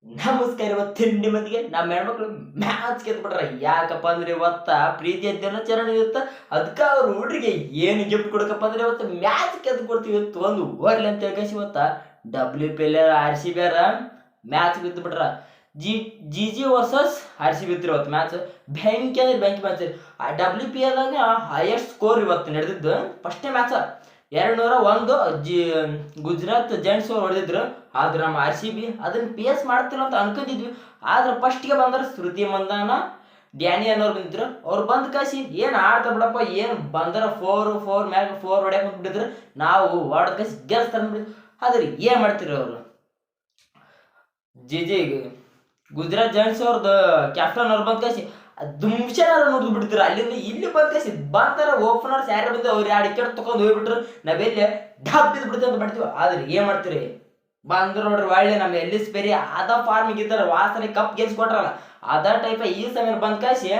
ನಮಸ್ಕಾರ. ಇವತ್ತು ತಿಂಡಿ ಮಂದಿಗೆ ನಮ್ಮ ಹೆಣ್ಮಕ್ಳು ಮ್ಯಾಚ್ ಗೆದ್ಬಿಟ್ರ. ಯಾಕಪ್ಪ ಅಂದ್ರೆ ಇವತ್ತ ಪ್ರೀತಿಯ ದಿನಾಚರಣೆ ಇರುತ್ತ. ಅದಕ್ಕೆ ಅವ್ರ ಹುಡ್ರಿಗೆ ಏನು ಗಿಫ್ಟ್ ಕೊಡಕಪ್ಪ ಅಂದ್ರೆ ಇವತ್ತು ಮ್ಯಾಚ್ ಗೆದ್ದು ಕೊಡ್ತೀವಿ. ಇವತ್ತು ಒಂದು ಓರ್ಲಿ ಅಂತ ಹೇಳ್ಕೇಸಿ ಇವತ್ತ WPL RCB ಮ್ಯಾಚ್ ಬಿದ್ದುಬಿಟ್ರ. ಜಿ ವರ್ಸಸ್ RCB ಇತ್ತು ಇವತ್ತು ಮ್ಯಾಚ್. ಬೆಂಕಿ ಅಂದ್ರೆ ಬೆಂಕಿ ಮ್ಯಾಚ್. WPL ಹೈಯೆಸ್ಟ್ ಸ್ಕೋರ್ ಇವತ್ತು ನಡೆದಿದ್ದು ಫಸ್ಟೇ ಮ್ಯಾಚ್ 201 ಗುಜರಾತ್ ಜೈಂಟ್ಸ್ ಅವ್ರು ಹೊಡೆದಿದ್ರು. ಆದ್ರೆ ನಮ್ಮ RCB ಅದನ್ನ ಪೇಸ್ ಮಾಡ್ತಿಲ್ಲ ಅಂತ ಅನ್ಕೊಂಡಿದ್ವಿ. ಆದ್ರೆ ಫಸ್ಟ್ಗೆ ಬಂದ್ರೆ ಶ್ರುತಿ ಮಂದಾನ, ಡ್ಯಾನಿ ಅನ್ನೋರು ಬಂದಿದ್ರು. ಅವ್ರು ಬಂದ್ ಕಾಸಿ ಏನು ಆಡ್ತಾರೆ ಬಿಡಪ್ಪ, ಏನು ಬಂದ್ರೆ 4 ಮ್ಯಾಗ 4 ಹೊಡ್ಯಾಕ ಬಂದ್ಬಿಟ್ಟಿದ್ರು. ನಾವು ಹೊಡೆದ ಕಾಸಿ ಗೆಲ್ಸ್ತಾರೆ. ಆದ್ರೆ ಏನು ಮಾಡ್ತಿದ್ರು ಅವರು? ಜಿ ಗುಜರಾತ್ ಜೈಂಟ್ಸ್ ಅವ್ರದ್ದು ಕ್ಯಾಪ್ಟನ್ ಅವ್ರು ಬಂದ್ ಕಾಸಿ ದುಮ್ಶನಾರ ನೋಡ್ದು ಬಿಡ್ತಾರೆ. ಅಲ್ಲಿಂದ ಇಲ್ಲಿ ಬಂದ್ ಕಾಸಿ ಬಂದಾರ ಓಪನರ್ಸ್ ಯಾರು ಬಂದು ಅವ್ರು 2 ವಿಕೆಟ್ ತಗೊಂಡು ಹೋಗ್ಬಿಟ್ರು. ನಾವೆಲ್ಲಿ ಡಬ್ ಬಿದ್ದು ಬಿಡ್ತೀವಿ ಅಂತ ಮಾಡ್ತೀವಿ. ಆದ್ರೆ ಏನ್ ಮಾಡ್ತೀರಿ? ಬಂದ್ರು ನೋಡ್ರಿ ಒಳ್ಳೆ ನಮ್ಮ ಎಲ್ಲಿಸ್ ಪೆರಿ ಅದ ಫಾರ್ಮಿಗೆ ಇದ್ದಾರೆ. ವಾಸನೆ ಕಪ್ ಗೆಲ್ಸ್ಕೊಟ್ರಲ್ಲ ಅದ ಟೈಪ್ ಈ ಸಮಯ ಬಂದ್ ಕಾಸಿ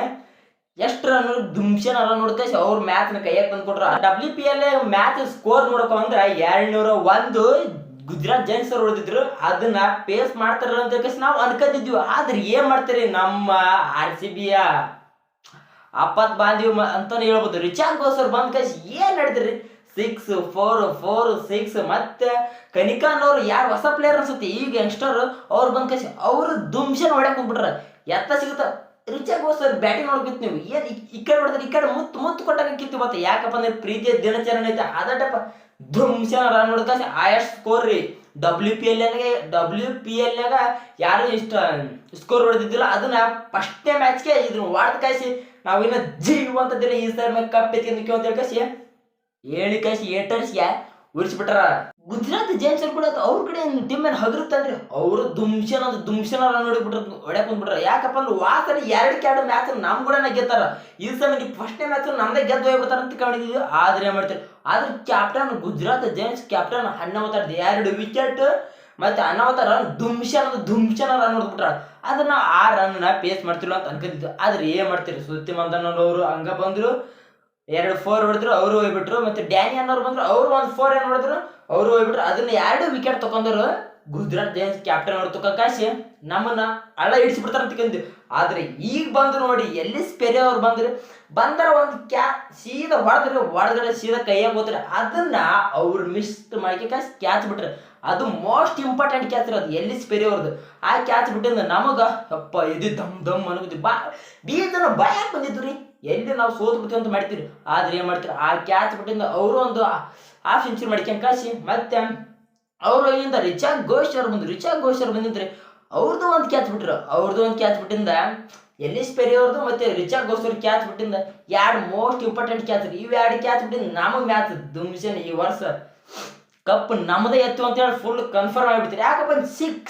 ಎಷ್ಟು ರನ್ ದುಮ್ಶನ್ ರನ್ ನೋಡ್ಕಾಸಿ ಅವ್ರ ಮ್ಯಾಚ್ ನ ಕೈಯಾಗ ತಂದು ಕೊಟ್ರ. WPL ಮ್ಯಾಚ್ ಸ್ಕೋರ್ ನೋಡಕ ಅಂದ್ರೆ 201 ಗುಜರಾತ್ ಜೈಂಟ್ಸ್ ಅವ್ರು ಹೊಡೆದಿದ್ರು. ಅದನ್ನ ಪೇಸ್ ಮಾಡ್ತಾರ ಅಂತ ಹೇಳಿ ನಾವು ಅನ್ಕೊಂಡಿದ್ವಿ. ಆದ್ರೆ ಏನ್ ಮಾಡ್ತೀರಿ? ನಮ್ಮ RCB ಅಪ್ಪತ್ ಬಾಂಧಿವ್ ಅಂತಾನೆ ಹೇಳ್ಬೋದು. ರಿಚಾರ್ಡ್ ಗೋಸರ್ ಬಂದ್ ಕಾಸಿ ಏನ್ ನಡೆದ್ರಿ? 6 4 6 ಮತ್ತೆ ಕನಿಕಾನ್ ಅವ್ರು ಯಾರು ಹೊಸ ಪ್ಲೇಯರ್ ಅನ್ಸುತ್ತೆ ಈಗ ಯಂಗ್ಸ್ಟರ್ ಅವ್ರು ಬಂದ್ ಕಾಸಿ ಅವ್ರು ದುಮ್ಶನ್ ಹೊಡ್ಯಾಕ್ ಹೋಗ್ಬಿಟ್ರ. ಎತ್ತ ಸಿಗುತ್ತ ರಿಚಾರ್ಡ್ ಗೋಸರ್ ಬ್ಯಾಟಿಂಗ್ ನೋಡ್ಬಿಟ್ಟು ನೀವು ಏನ್ ಈ ಕಡೆ ಹೊಡೆದ್ರೆ ಈ ಕಡೆ ಮುತ್ತು ಕೊಟ್ಟಾಗ ಕಿತ್ತು ಮತ್ತೆ. ಯಾಕಪ್ಪ ಅಂದ್ರೆ ಪ್ರೀತಿಯ ದಿನಾಚರಣೆ ಐತೆ ಅದಟಪ್ಪ ಧುಮ್ಶನ್ ರನ್ ಹೊಡೆದ ಆಯಷ್ಟು ಸ್ಕೋರ್ ರೀ. WPL ಯಾರು ಇಷ್ಟ ಸ್ಕೋರ್ ಹೊಡೆದಿದ್ದಿಲ್ಲ. ಅದನ್ನ ಫಸ್ಟೇ ಮ್ಯಾಚ್ಗೆ ಇದನ್ನ ಹೊಡೆದ ಕಾಯಿಸಿ ನಾವಿನ್ನ ಜೀವ ಅಂತದಿಲ್ಲ ಈ ಸರ್ ಮ್ಯಾಗ ಕಪ್ ಎತ್ಕೊಂಡ್ಕಿ ಅಂತ ಹೇಳ್ಕಾಸಿ ಹೇಳಿ ಕಾಯಿಸಿ ಏಟರ್ಸ್ಗೆ ಉಳಿಸ್ಬಿಟ್ರ. ಗುಜರಾತ್ ಜೈಂಟ್ಸ್ ಕೂಡ ಅವ್ರ ಕಡೆ ಟೀಮ್ ಮೇಲೆ ಹಗರುತ್ತಲ್ರಿ. ಅವರು ದುಮ್ಶನ ರನ್ ಹೊಡ್ಯಾಕ್ ಬಂದ್ಬಿಟ್ರ. ಯಾಕಪ್ಪ ಅಂದ್ರೆ ವಾಸನೆ 2 ಮ್ಯಾಚ್ ನಮ್ ಕೂಡ ಗೆತ್ತಾರ. ಈ ಸಮಯ ಫಸ್ಟ್ನೇ ಮ್ಯಾಚ್ ನಮ್ದೇ ಗೆದ್ದು ಹೋಗ್ಬಿಡ್ತಾರ ಅಂತ ಕಂಡಿದ್ವಿ. ಆದ್ರೆ ಏನ್ ಮಾಡ್ತಾರೆ? ಆದ್ರೆ captain Gujarat Giants captain 2 wicket ಮತ್ತೆ 90 ರನ್ ದುಮ್ಶನ ರನ್ ಹೊಡ್ಬಿಟ್ರ. ಅದನ್ನ ಆ ರನ್ ಪೇಸ್ ಮಾಡ್ತಿಲ್ಲ ಅಂತ ಅನ್ಕೊಂಡಿದ್ವಿ. ಆದ್ರೆ ಏನ್ ಮಾಡ್ತೀರಿ? ಶ್ರುತಿ ಮಂದನ್ ಅವರು ಹಂಗ ಬಂದ್ರು 2 4 ಹೊಡೆದ್ರು, ಅವರು ಹೋಗ್ಬಿಟ್ರು. ಮತ್ತೆ ಡ್ಯಾನಿ ಅನ್ನೋರು ಬಂದ್ರು, ಅವರು 1 4 ಏನ್ ಹೊಡೆದ್ರು, ಅವರು ಹೋಗ್ಬಿಟ್ರು. ಅದನ್ನ 2 ವಿಕೆಟ್ ತಕೊಂಡ್ರು ಗುಜರಾತ್ ಜೈಂಟ್ಸ್ ಕ್ಯಾಪ್ಟನ್ ಅವ್ರು ಕಾಸಿ ನಮ್ಮನ್ನ ಹಳ್ಳ ಇಡಿಸ್ಬಿಡ್ತಾರ ಅಂತ ಕಂದ್ವಿ. ಆದ್ರೆ ಈಗ ಬಂದ್ರು ನೋಡಿ ಎಲ್ಲಿಸ್ ಪೆರಿ ಅವ್ರು ಬಂದ್ರ ಒಂದು ಸೀದಾ ಹೊಡೆದ್ರೆ ಸೀದಾ ಕೈಯಾಗ ಹೋದ್ರೆ ಅದನ್ನ ಅವ್ರು ಮಿಸ್ ಮಾಡಕ್ಕೆ ಕಾಸಿ ಕ್ಯಾಚ್ ಬಿಟ್ರೆ. ಅದು ಮೋಸ್ಟ್ ಇಂಪಾರ್ಟೆಂಟ್ ಕ್ಯಾಚ್ ರೀ. ಅದು ಎಲ್ಲಿಸ್ ಪೆರಿ ಅವ್ರದ್ದು ಆ ಕ್ಯಾಚ್ ಬಿಟ್ಟಿಂದ ನಮಗ ಅಪ್ಪ ಇದು ದಮ್ ಅನ್ಕೋತಿ ಬೀಜನ ಭಯಕ್ಕೆ ಬಂದಿದ್ದು ರೀ. ಎಲ್ಲಿ ನಾವು ಸೋತ್ ಬಿಡ್ತೀವಿ ಅಂತ ಮಾಡ್ತೀವಿ. ಆದ್ರೆ ಏನ್ ಮಾಡ್ತೀರಿ? ಆ ಕ್ಯಾಚ್ ಬಿಟ್ಟಿಂದ ಅವರು ಒಂದು ಹಾಫ್ ಸೆಂಚುರಿ ಮಾಡ್ಕೊಂಡ್ ಕಾಸಿ ಮತ್ತೆ ಅವರು ಇಲ್ಲಿಂದ ರಿಚಾರ್ಡ್ ಘೋಷ್ ಬಂದಿದ್ರೆ ಅವ್ರದ್ದು ಒಂದು ಕ್ಯಾಚ್ ಬಿಟ್ಟಿಂದ ಎಲ್ಲಿಸ್ ಪೆರಿ ಅವ್ರದ್ದು ಮತ್ತೆ ರಿಚಾರ್ಡ್ ಘೋಷ್ ಅವ್ರ ಕ್ಯಾಚ್ ಬಿಟ್ಟಿಂದ 2 ಮೋಸ್ಟ್ ಇಂಪಾರ್ಟೆಂಟ್ ಕ್ಯಾಚ್ ರೀ. ಇವು 2 ಕ್ಯಾಚ್ ಬಿಟ್ಟಿಂದ ನಮಗೆ ಮ್ಯಾಚ್ ದುಮ್ಶನ್ ಈ ವರ್ಷ ಕಪ್ ನಮ್ಮದೇ ಎತ್ತು ಅಂತ ಹೇಳಿ ಫುಲ್ ಕನ್ಫರ್ಮ್ ಆಗಿಬಿಡ್ತೀರಿ. ಯಾಕಪ್ಪ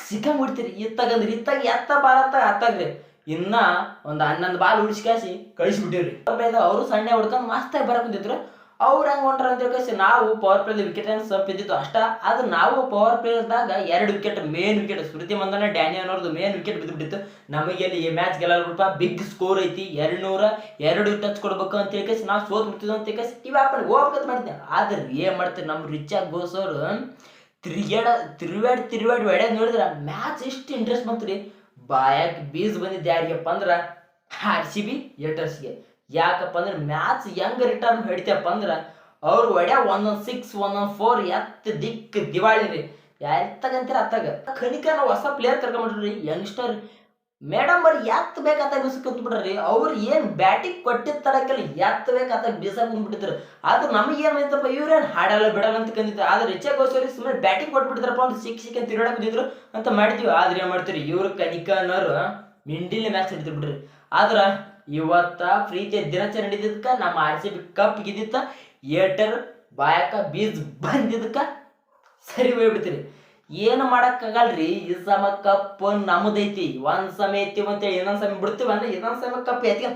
ಸಿಕ್ಕಂಗ್ ಬಿಡ್ತೀರಿ. ಇತ್ತಾಗ ಎತ್ತ ಬಾರತ್ತ ಹತ್ತಾಗ್ರಿ. ಇನ್ನ ಒಂದು 11 ಬಾಲ್ ಉಳಿಸ್ಕಾಸಿ ಕಳಿಸ್ಬಿಟ್ಟಿವ್ರಿ. ಅವರು ಸಣ್ಣ ಹೊಡ್ಕೊಂಡು ಮಸ್ತಾಗಿ ಬರಕ್ ಬಂದಿದ್ರು. ಅವ್ರು ಹೆಂಗ್ ಹೊಂಟ್ರ ಅಂತ ಹೇಳಿ ನಾವು ಪವರ್ ಪ್ಲೇ ವಿಕೆಟ್ ಸ್ವಲ್ಪ ಇದ್ದಿತ್ತು ಅಷ್ಟ. ಆದ್ರೆ ನಾವು ಪವರ್ ಪ್ಲೇದಾಗ 2 ವಿಕೆಟ್ ಮೇನ್ ವಿಕೆಟ್ ಶ್ರುತಿ ಮಂದನ ಡ್ಯಾನಿ ಅನ್ನೋರ್ದು ಮೇನ್ ವಿಕೆಟ್ ಬಿದ್ದುಬಿಟ್ಟಿತ್ತು. ನಮಗೆ ಈ ಮ್ಯಾಚ್ ಗೆಲ್ಲಲ್ಪ ಬಿಗ್ ಸ್ಕೋರ್ ಐತಿ 202 ಟಚ್ ಕೊಡ್ಬೇಕು ಅಂತ ಹೇಳಿ ನಾವು ಸೋತ್ ಬಿಡ್ತಿದ್ವಿ ಅಂತ ಹೇಳಿ ಇವ್ ಹಾಕೊಂಡು ಹೋಗ್ಬೇಕಂತ ಮಾಡಿದ್ದೆ. ಆದ್ರೆ ಏನ್ ಮಾಡ್ತೀವಿ? ನಮ್ಮ ರಿಚಾರ್ಡ್ ಘೋಷ್ ಅವರು ತಿರುವಾಡಿ ಹೊಡ್ಯಾದ್ ನೋಡಿದ್ರ ಮ್ಯಾಚ್ ಎಷ್ಟು ಇಂಟ್ರೆಸ್ಟ್ ಬಂತ್ರಿ. ಬಾಯಾಗ ಬೀಸ್ ಬಂದಿದ್ದು ಯಾರಿಗಪ್ಪ ಅಂದ್ರ RCB ಏಟರ್ಸ್ಗೆ. ಯಾಕಪ್ಪ ಅಂದ್ರೆ ಮ್ಯಾಚ್ ಹೆಂಗ್ ರಿಟರ್ನ್ ಹೊಡಿತಪ್ಪ ಅಂದ್ರ ಅವ್ರು ಹೊಡ್ಯಾ 1-6 1-4 ದಿಕ್ ದಿವಾಳಿ ರೀ. ಎತ್ತಗಂತೀರ ಅತ್ತಾಗ ಕನಿಕ ನಾವು ಹೊಸ ಪ್ಲೇಯರ್ ಕರ್ಕೊಂಡ್ಬಿಟ್ರಿ ಯಂಗ್ಸ್ಟರ್ ಮೇಡಮ್ ಅವ್ರು ಬೇಕಂತ ಬಿಡ್ರಿ. ಅವ್ರು ಏನ್ ಬ್ಯಾಟಿಂಗ್ ಕೊಟ್ಟಿರ್ತಾರಕ್ಕಲ್ಲ ಬೇಕಂತ ಬೀಸಕ್ ಕುಂದ್ಬಿಟ್ಟಿದ್ರು. ಆದ್ರೆ ನಮಗೆ ಏನ್ ಐತಪ್ಪ ಇವ್ರೇನ್ ಹಾಡಲ್ಲ ಬಿಡಲ್ಲ ಅಂತ ಕಂದಿದ್ರು. ಆದ್ರೆ ರಿಚಾರ್ಡ್ ಘೋಷ್ ಅವ್ರಿಗೆ ಸುಮ್ಮನೆ ಬ್ಯಾಟಿಂಗ್ ಕೊಟ್ಬಿಟ್ಟಿದ್ರಪ್ಪ ಒಂದು ಸಿಕ್ ಅಂತ ತಿರುಗಾಡಕ್ ಬಿದ್ದಿದ್ರು ಅಂತ ಮಾಡಿದ್ವಿ. ಆದ್ರೆ ಏನ್ ಮಾಡ್ತೀರಿ? ಇವ್ರು ಕನಿಕನವರು ಮಿಂಡಿಲಿ ಮ್ಯಾಚ್ ಹಿಡಿದ್ರು ಬಿಡ್ರಿ. ಆದ್ರ ಇವತ್ತ ಪ್ರೀತಿಯ ದಿನಾಚರಣೆ ಹಿಡಿದಕ್ಕ ನಮ್ಮ RCB ಕಪ್ ಗಿದ್ದಿತ್ತ ಏಟರ್ ಬಾಯಕ ಬೀಜ್ ಬಂದಿದ್ದಕ್ಕ ಸರಿ ಹೋಗ್ಬಿಡ್ತೀರಿ. ಏನು ಮಾಡಕ್ಕಾಗಲ್ರಿ. ಈ ಸಮ ಕಪ್ ನಮ್ದೈತಿ. ಒಂದ್ ಸಮಯ ಎತ್ತೀವಿ ಅಂತೇಳಿ ಇನ್ನೊಂದ್ ಸಮಯ ಬಿಡ್ತೀವಿ ಅಂದ್ರೆ ಇನ್ನೊಂದ್ ಸಮಯ ಕಪ್ ಎತ್ತಿ